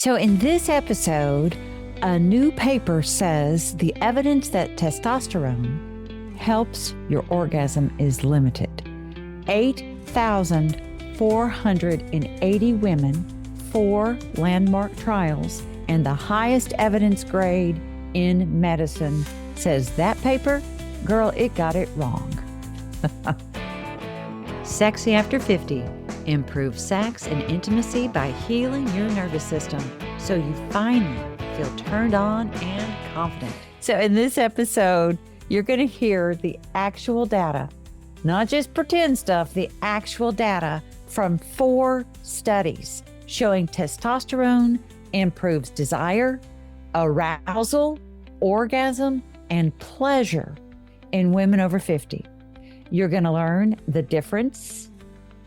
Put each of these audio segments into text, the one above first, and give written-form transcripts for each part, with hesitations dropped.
So in this episode, a new paper says the evidence that testosterone helps your orgasm is limited. 8,480 women, 4 landmark trials, and the highest evidence grade in medicine says that paper, girl, it got it wrong. Sexy After 50. Improve sex and intimacy by healing your nervous system so you finally feel turned on and confident. So in this episode, you're going to hear the actual data, not just pretend stuff, the actual data from 4 studies showing testosterone improves desire, arousal, orgasm, and pleasure in women over 50. You're going to learn the difference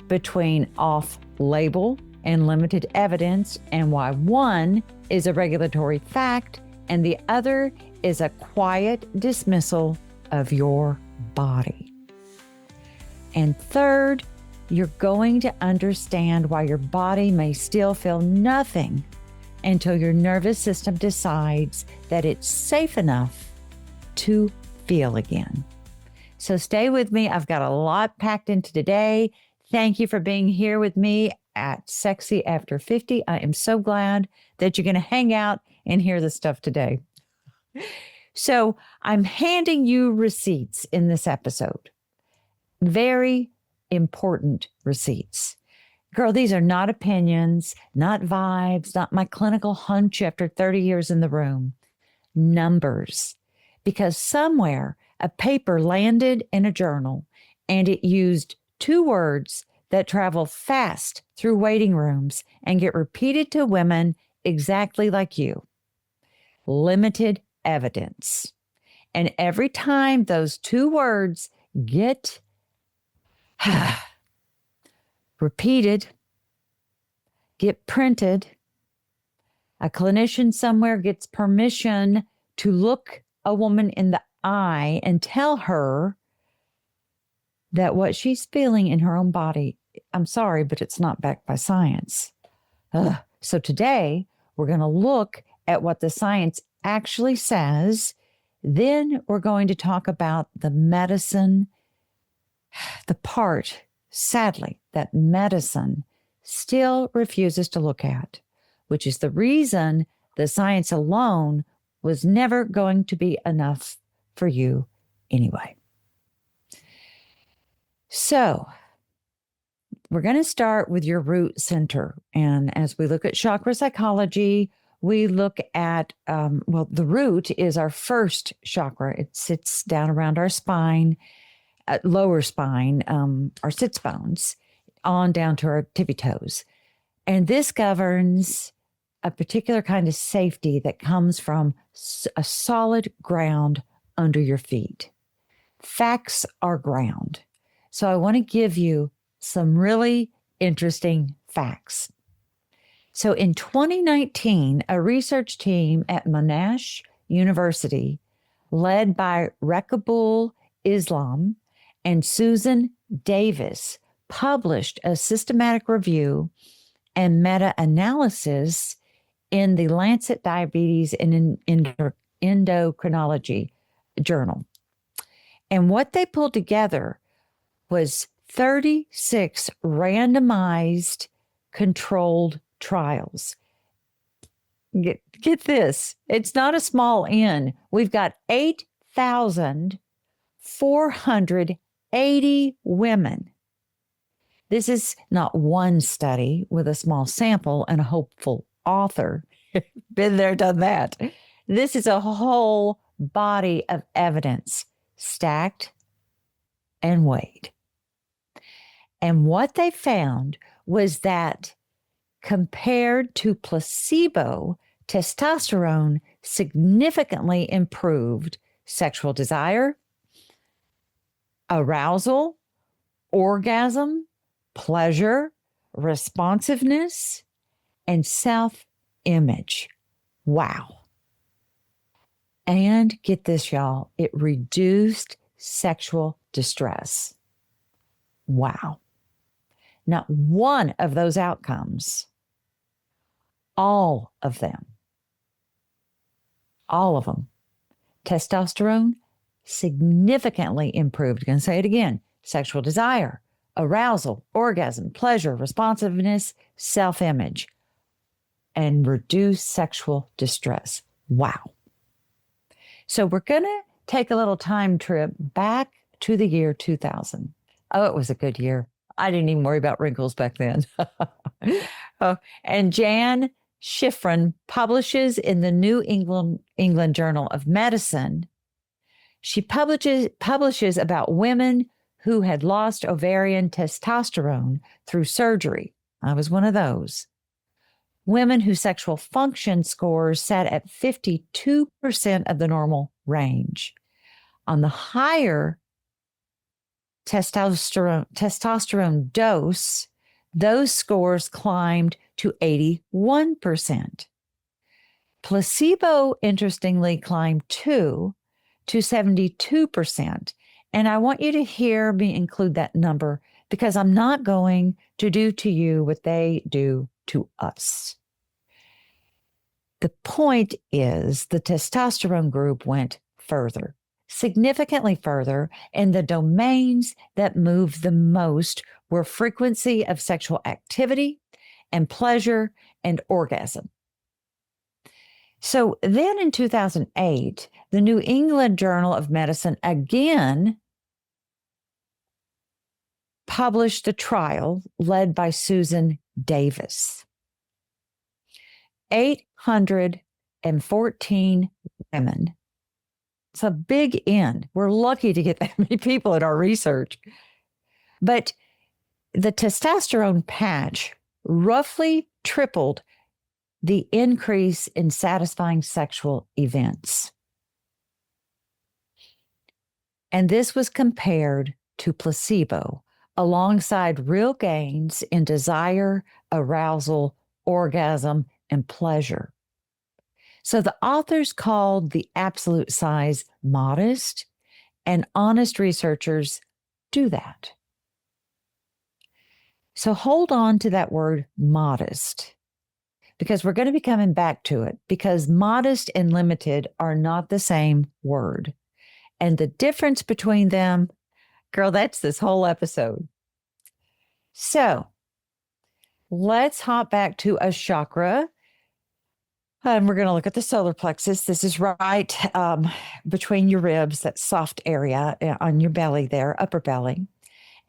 between off-label and limited evidence and why one is a regulatory fact and the other is a quiet dismissal of your body. And third, you're going to understand why your body may still feel nothing until your nervous system decides that it's safe enough to feel again. So stay with me. I've got a lot packed into today. Thank you for being here with me at Sexy After 50. I am so glad that you're going to hang out and hear this stuff today. So I'm handing you receipts in this episode. Very important receipts. Girl, these are not opinions, not vibes, not my clinical hunch after 30 years in the room. Numbers. Because somewhere a paper landed in a journal and it used 2 words that travel fast through waiting rooms and get repeated to women exactly like you. Limited evidence. And every time those 2 words get repeated, get printed, a clinician somewhere gets permission to look a woman in the eye and tell her that what she's feeling in her own body, I'm sorry, but it's not backed by science. So today, we're going to look at what the science actually says. Then we're going to talk about the medicine, the part, sadly, that medicine still refuses to look at, which is the reason the science alone was never going to be enough for you anyway. So we're going to start with your root center. And as we look at chakra psychology, we look at, the root is our first chakra. It sits down around our spine, lower spine, our sits bones, on down to our tippy toes. And this governs a particular kind of safety that comes from a solid ground under your feet. Facts are ground. So I want to give you some really interesting facts. So in 2019, a research team at Monash University, led by Rekabul Islam and Susan Davis, published a systematic review and meta-analysis in the Lancet Diabetes and Endocrinology journal. And what they pulled together was 36 randomized controlled trials. Get this, it's not a small N. We've got 8,480 women. This is not one study with a small sample and a hopeful author. Been there, done that. This is a whole body of evidence stacked and weighed. And what they found was that compared to placebo, testosterone significantly improved sexual desire, arousal, orgasm, pleasure, responsiveness, and self-image. Wow. And get this, y'all, it reduced sexual distress. Wow. Not one of those outcomes All of them. All of them. Testosterone significantly improved. I'm going to say it again. Sexual desire, arousal, orgasm, pleasure, responsiveness, self-image, and reduced sexual distress. Wow. So we're going to take a little time trip back to the year 2000. Oh, it was a good year. I didn't even worry about wrinkles back then. Oh, and Jan Schifrin publishes in the New England Journal of Medicine. She publishes about women who had lost ovarian testosterone through surgery. I was one of those. Women whose sexual function scores sat at 52% of the normal range. On the higher testosterone dose, those scores climbed to 81%. Placebo, interestingly, climbed to 72%. And I want you to hear me include that number because I'm not going to do to you what they do to us. The point is the testosterone group went further, significantly further, and the domains that moved the most were frequency of sexual activity and pleasure and orgasm. So then in 2008, the New England Journal of Medicine again published a trial led by Susan Davis. 814 women. It's a big N. We're lucky to get that many people in our research. But the testosterone patch roughly tripled the increase in satisfying sexual events. And this was compared to placebo alongside real gains in desire, arousal, orgasm, and pleasure. So the authors called the absolute size modest, and honest researchers do that. So hold on to that word modest, because we're going to be coming back to it, because modest and limited are not the same word. And the difference between them, girl, that's this whole episode. So let's hop back to a chakra. And we're going to look at the solar plexus. This is right between your ribs, that soft area on your belly there, upper belly.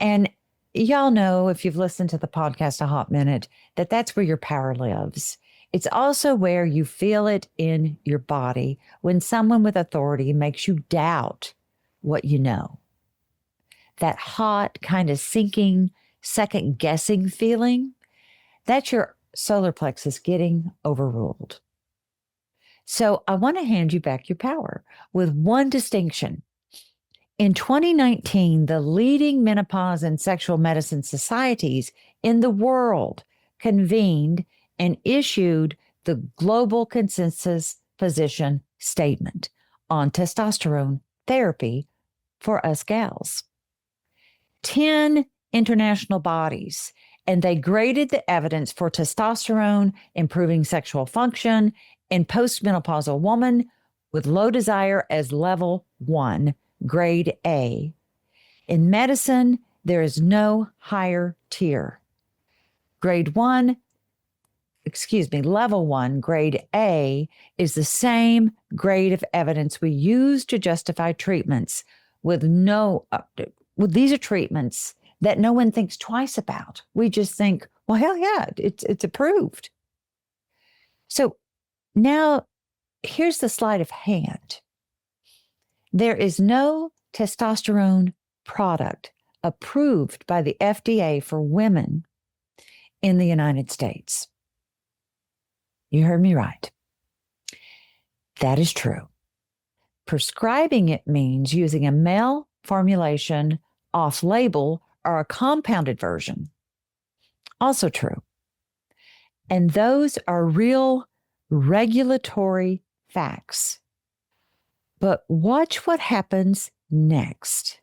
And y'all know, if you've listened to the podcast a hot minute, that that's where your power lives. It's also where you feel it in your body when someone with authority makes you doubt what you know. That hot, kind of sinking, second-guessing feeling, that's your solar plexus getting overruled. So I want to hand you back your power with one distinction. In 2019, the leading menopause and sexual medicine societies in the world convened and issued the Global Consensus Position Statement on testosterone therapy for us gals. 10 international bodies, and they graded the evidence for testosterone improving sexual function in postmenopausal woman with low desire as level 1, grade A. In medicine, there is no higher tier. Level 1, grade A is the same grade of evidence we use to justify treatments these are treatments that no one thinks twice about. We just think, well, hell yeah, it's approved. So now here's the sleight of hand. There is no testosterone product approved by the FDA for women in the United States. You heard me right. That is true. Prescribing it means using a male formulation off-label or a compounded version. Also true. And those are real regulatory facts. But watch what happens next.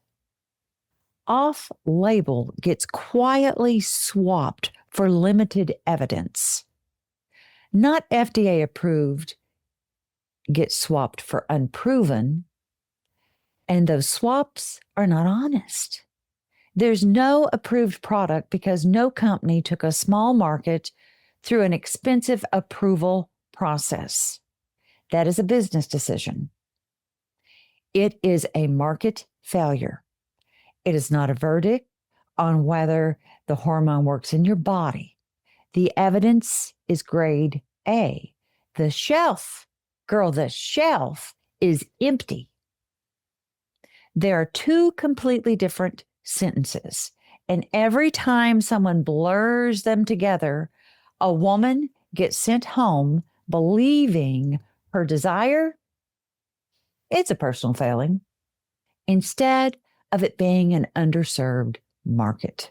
Off-label gets quietly swapped for limited evidence. not FDA approved, get swapped for unproven. And those swaps are not honest. There's no approved product because no company took a small market through an expensive approval process. That is a business decision. It is a market failure. It is not a verdict on whether the hormone works in your body. The evidence is grade A. The shelf, the shelf is empty. There are two completely different sentences. And every time someone blurs them together, a woman gets sent home believing her desire, it's a personal failing, instead of it being an underserved market.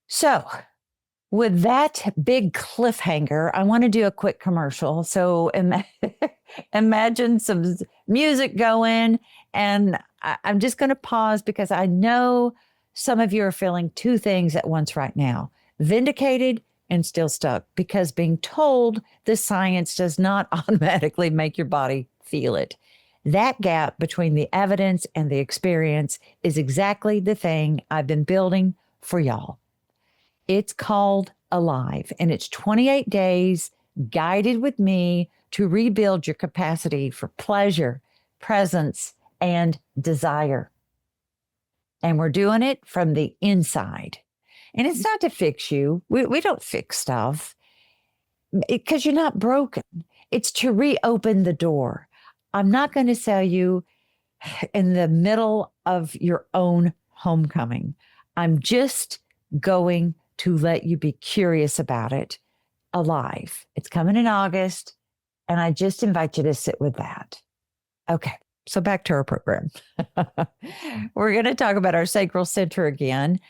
So, with that big cliffhanger, I want to do a quick commercial. So imagine some music going, and I'm just going to pause because I know some of you are feeling two things at once right now: vindicated and still stuck, because being told the science does not automatically make your body feel it. That gap between the evidence and the experience is exactly the thing I've been building for y'all. It's called Alive, and it's 28 days guided with me to rebuild your capacity for pleasure, presence, and desire. And we're doing it from the inside. And it's not to fix you. We don't fix stuff because you're not broken. It's to reopen the door. I'm not going to sell you in the middle of your own homecoming. I'm just going to let you be curious about it. Alive. It's coming in August, and I just invite you to sit with that. Okay, so back to our program. We're going to talk about our sacral center again.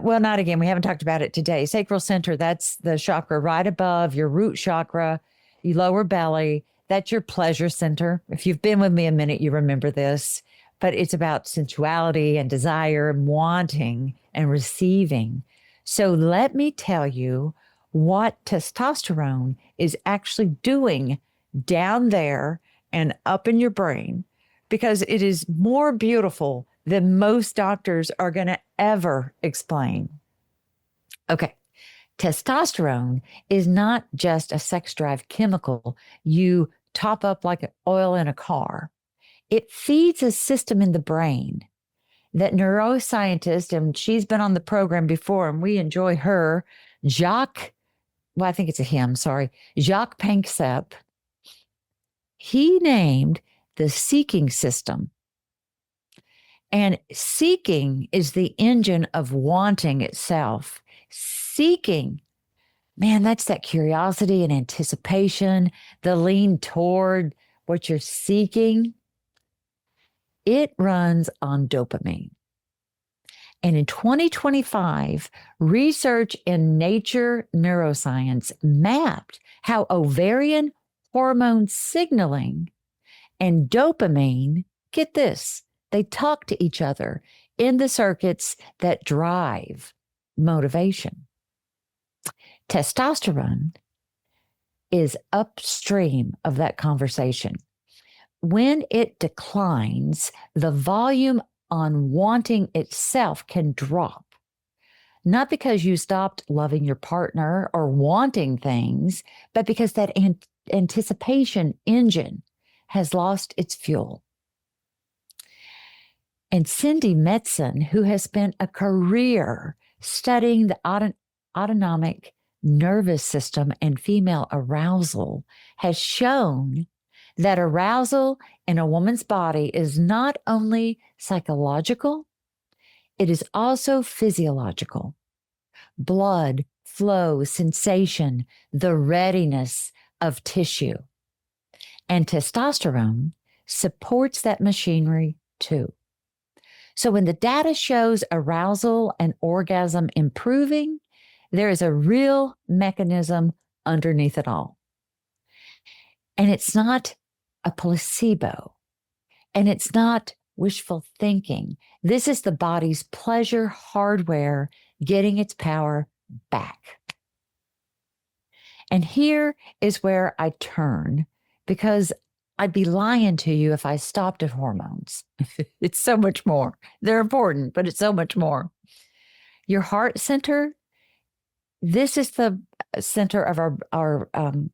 Well, not again. We haven't talked about it today. Sacral center, that's the chakra right above your root chakra, your lower belly. That's your pleasure center. If you've been with me a minute, you remember this. But it's about sensuality and desire and wanting and receiving. So let me tell you what testosterone is actually doing down there and up in your brain, because it is more beautiful than most doctors are going to ever explain. Okay. Testosterone is not just a sex drive chemical you top up like oil in a car. It feeds a system in the brain that neuroscientist, and she's been on the program before, and we enjoy her, Jacques Panksepp, he named the seeking system. And seeking is the engine of wanting itself. Seeking, man, that's that curiosity and anticipation, the lean toward what you're seeking. It runs on dopamine. And in 2025, research in Nature Neuroscience mapped how ovarian hormone signaling and dopamine, get this, they talk to each other in the circuits that drive motivation. Testosterone is upstream of that conversation. When it declines, the volume on wanting itself can drop. Not because you stopped loving your partner or wanting things, but because that anticipation engine has lost its fuel. And Cindy Metzen, who has spent a career studying the autonomic nervous system and female arousal, has shown that arousal in a woman's body is not only psychological, it is also physiological. Blood flow, sensation, the readiness of tissue. And testosterone supports that machinery too. So when the data shows arousal and orgasm improving, there is a real mechanism underneath it all. And it's not a placebo, and it's not wishful thinking. This is the body's pleasure hardware getting its power back. And here is where I turn, because I'd be lying to you if I stopped at hormones. It's so much more. They're important, but it's so much more. Your heart center, this is the center of our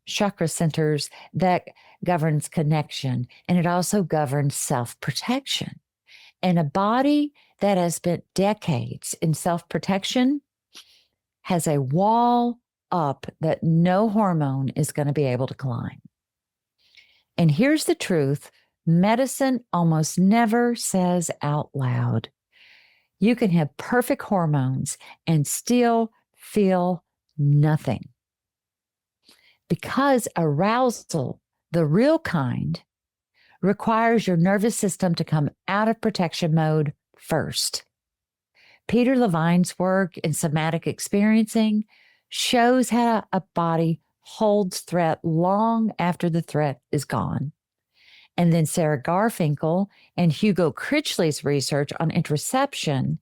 chakra centers that governs connection, and it also governs self-protection. And a body that has spent decades in self-protection has a wall up that no hormone is going to be able to climb. And here's the truth: medicine almost never says out loud. You can have perfect hormones and still feel nothing. Because arousal, the real kind, requires your nervous system to come out of protection mode first. Peter Levine's work in somatic experiencing shows how a body holds threat long after the threat is gone. And then Sarah Garfinkel and Hugo Critchley's research on interoception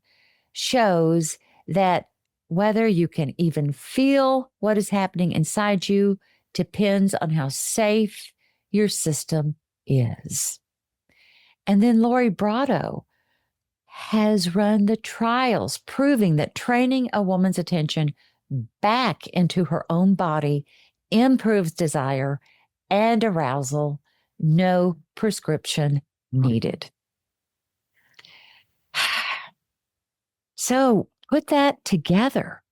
shows that whether you can even feel what is happening inside you depends on how safe your system is. And then Lori Brotto has run the trials proving that training a woman's attention back into her own body improves desire and arousal. No prescription needed. So put that together.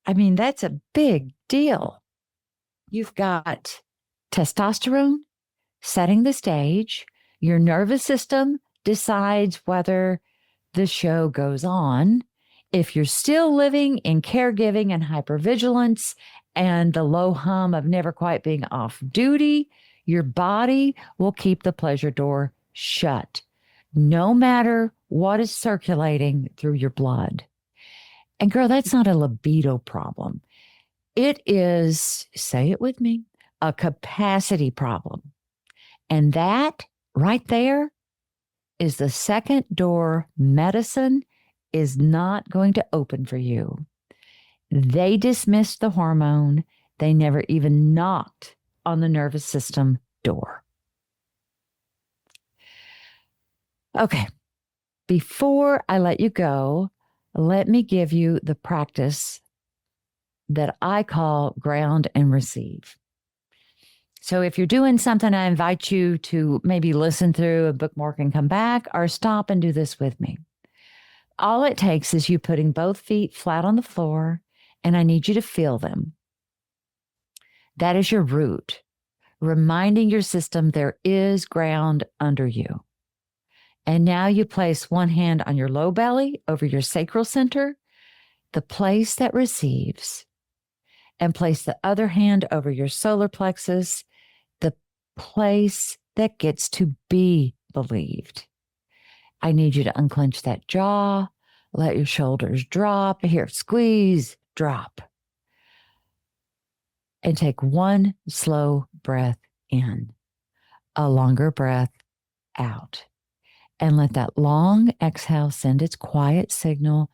I mean, that's a big deal. You've got testosterone setting the stage. Your nervous system decides whether the show goes on. If you're still living in caregiving and hypervigilance and the low hum of never quite being off duty, your body will keep the pleasure door shut, no matter what is circulating through your blood. And girl, that's not a libido problem. It is, say it with me, a capacity problem. And that right there is the second door medicine is not going to open for you. They dismissed the hormone. They never even knocked on the nervous system door. Okay, before I let you go, let me give you the practice that I call ground and receive. So if you're doing something, I invite you to maybe listen through a bookmark and come back, or stop and do this with me. All it takes is you putting both feet flat on the floor, and I need you to feel them. That is your root, reminding your system there is ground under you. And now you place one hand on your low belly over your sacral center, the place that receives, and place the other hand over your solar plexus, the place that gets to be believed. I need you to unclench that jaw, let your shoulders drop. Here, squeeze, drop. And take one slow breath in, a longer breath out. And let that long exhale send its quiet signal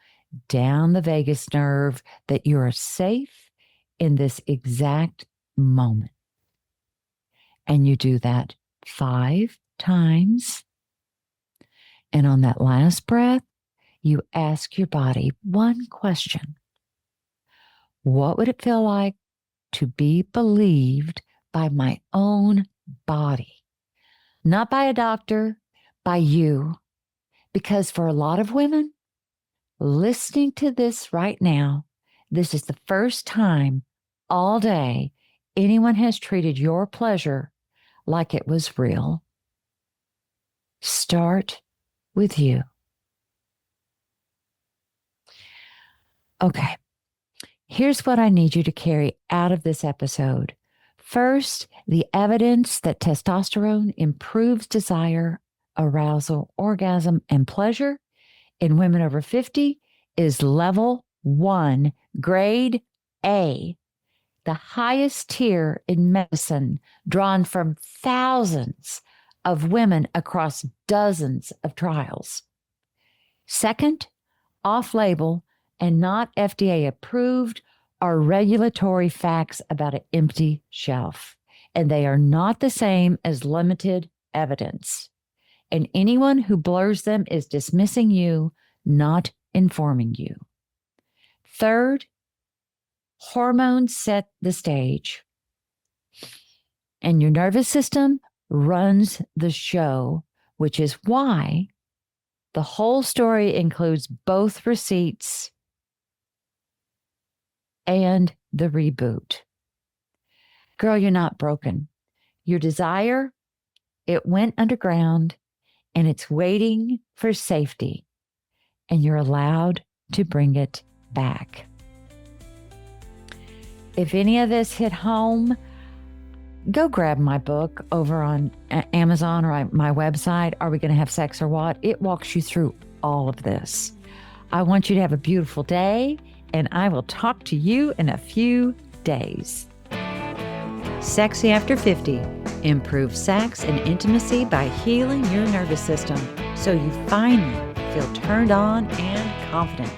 down the vagus nerve that you are safe in this exact moment. And you do that 5 times. And on that last breath, you ask your body one question. What would it feel like to be believed by my own body? Not by a doctor, by you. Because for a lot of women listening to this right now, this is the first time all day anyone has treated your pleasure like it was real. Start with you. Okay, here's what I need you to carry out of this episode. First, the evidence that testosterone improves desire, arousal, orgasm, and pleasure in women over 50 is level 1, grade A, the highest tier in medicine, drawn from thousands of women across dozens of trials. Second, off-label and not FDA approved are regulatory facts about an empty shelf, and they are not the same as limited evidence. And anyone who blurs them is dismissing you, not informing you. Third, hormones set the stage, and your nervous system runs the show, which is why the whole story includes both receipts and the reboot. Girl, you're not broken. Your desire, it went underground and it's waiting for safety, and you're allowed to bring it back. If any of this hit home, go grab my book over on Amazon or my website, Are We Going to Have Sex or What? It walks you through all of this. I want you to have a beautiful day, and I will talk to you in a few days. Sexy After 50. Improve sex and intimacy by healing your nervous system so you finally feel turned on and confident.